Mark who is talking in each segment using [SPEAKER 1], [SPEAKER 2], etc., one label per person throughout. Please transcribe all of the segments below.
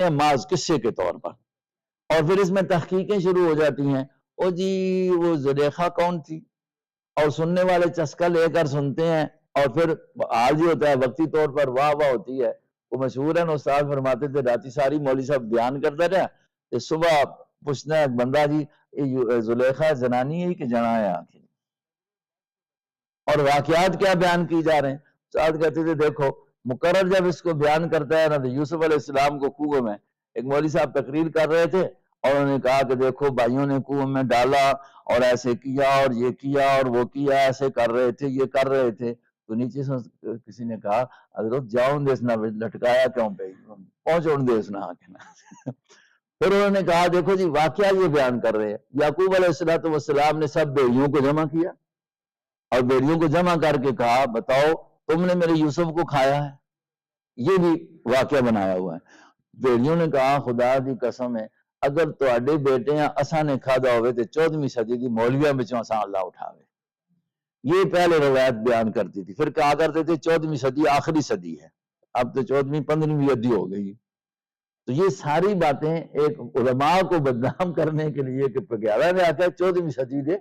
[SPEAKER 1] ہیں محض قصے کے طور پر، اور پھر اس میں تحقیقیں شروع ہو جاتی ہیں، او جی وہ زلیخا کون تھی، اور سننے والے چسکا لے کر سنتے ہیں، اور پھر حال یہ ہوتا ہے وقتی طور پر واہ واہ ہوتی ہے۔ وہ مشہور ہے، استاد فرماتے تھے راتی ساری مولوی صاحب بیان کرتا رہا کہ صبح پوچھنا ہے بندہ جی یہ زلیخا زنانی ہے کہ جنا ہے آخر، اور واقعات کیا بیان کی جا رہے ہیں۔ استاد کہتے تھے دیکھو مقرر جب اس کو بیان کرتا ہے نا، تو یوسف علیہ السلام کو کنویں میں ایک مولوی صاحب تقریر کر رہے تھے، اور انہوں نے کہا کہ دیکھو بھائیوں نے کنویں میں ڈالا اور ایسے کیا اور یہ کیا اور وہ کیا، ایسے کر رہے تھے یہ کر رہے تھے، تو نیچے سے کسی نے کہا حضرت جاؤ دیسنا لٹکایا کیوں پہ پہنچو دیسنا آکے نا۔ پھر انہوں نے کہا دیکھو جی واقعہ یہ بیان کر رہے ہیں، یعقوب علیہ السلام نے سب بیویوں کو جمع کیا اور بیویوں کو جمع کر کے کہا بتاؤ تم نے میرے یوسف کو کھایا ہے، یہ بھی واقعہ بنایا ہوا ہے۔ بیویوں نے کہا خدا دی قسم ہے اگر تواڈے بیٹے ہیں اساں نے کھادا ہوئے تے 14ویں صدی دی مولویاں وچوں اساں اللہ اٹھاوے، یہ پہلے روایت بیان کرتی تھی، پھر کہا کرتے تھے 14ویں صدی آخری صدی ہے، اب تو 14ویں 15ویں صدی ہو گئی۔ تو یہ ساری باتیں ایک علماء کو بدنام کرنے کے لیے کہ 11 نے آتا ہے 14ویں صدی دے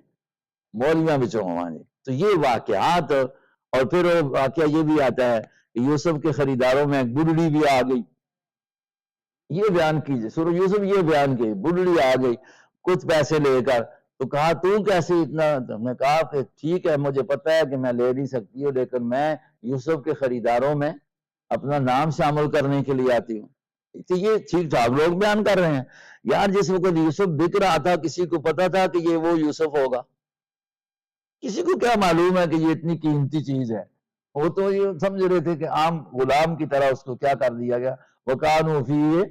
[SPEAKER 1] مولویاں وچوں ہواں جی۔ تو یہ واقعات، اور پھر واقعہ یہ بھی آتا ہے کہ یوسف کے خریداروں میں ایک بڑھڑی بھی آ گئی، یہ بیان کیجئے سورہ یوسف یہ بیان کی بڑھڑی آ گئی کچھ پیسے لے کر، تو کہا تو کیسے اتنا، میں کہا کہ ٹھیک ہے مجھے پتا ہے کہ میں لے نہیں سکتی ہوں، لیکن میں یوسف کے خریداروں میں اپنا نام شامل کرنے کے لیے آتی ہوں۔ تو یہ ٹھیک ٹھاک لوگ بیان کر رہے ہیں یار، جس وقت یوسف بک رہا تھا کسی کو پتا تھا کہ یہ وہ یوسف ہوگا؟ کسی کو کیا معلوم ہے کہ یہ اتنی قیمتی چیز ہے؟ وہ تو یہ سمجھ رہے تھے کہ عام غلام کی طرح اس کو کیا کر دیا گیا، وَكَانُوا فِيهِ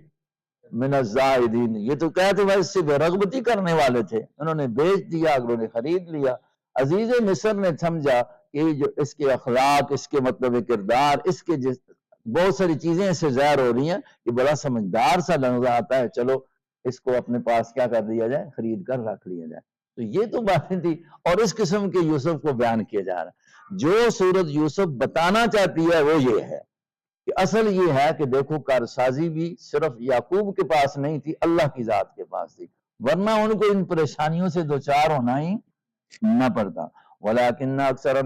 [SPEAKER 1] مِنَ الزَّاهِدِينَ، یہ تو کہتے ہیں اس سے بے رغبتی کرنے والے تھے، انہوں نے بیچ دیا، انہوں نے خرید لیا۔ عزیز مصر نے سمجھا کہ جو اس کے اخلاق، اس کے مطلب کردار، اس کے بہت ساری چیزیں اس سے ظاہر ہو رہی ہیں کہ بڑا سمجھدار سا نظر آتا ہے، چلو اس کو اپنے پاس کیا کر دیا جائے، خرید کر رکھ لیا جائے۔ تو یہ تو باتیں تھی، اور اس قسم کے یوسف کو بیان کیا جا رہا ہے۔ جو سورت یوسف بتانا چاہتی ہے وہ یہ ہے کہ اصل یہ ہے کہ دیکھو کارسازی بھی صرف یعقوب کے پاس نہیں تھی، اللہ کی ذات کے پاس تھی، ورنہ ان کو ان پریشانیوں سے دوچار ہونا ہی نہ پڑتا۔ وَلَٰكِنَّ أَكْثَرَ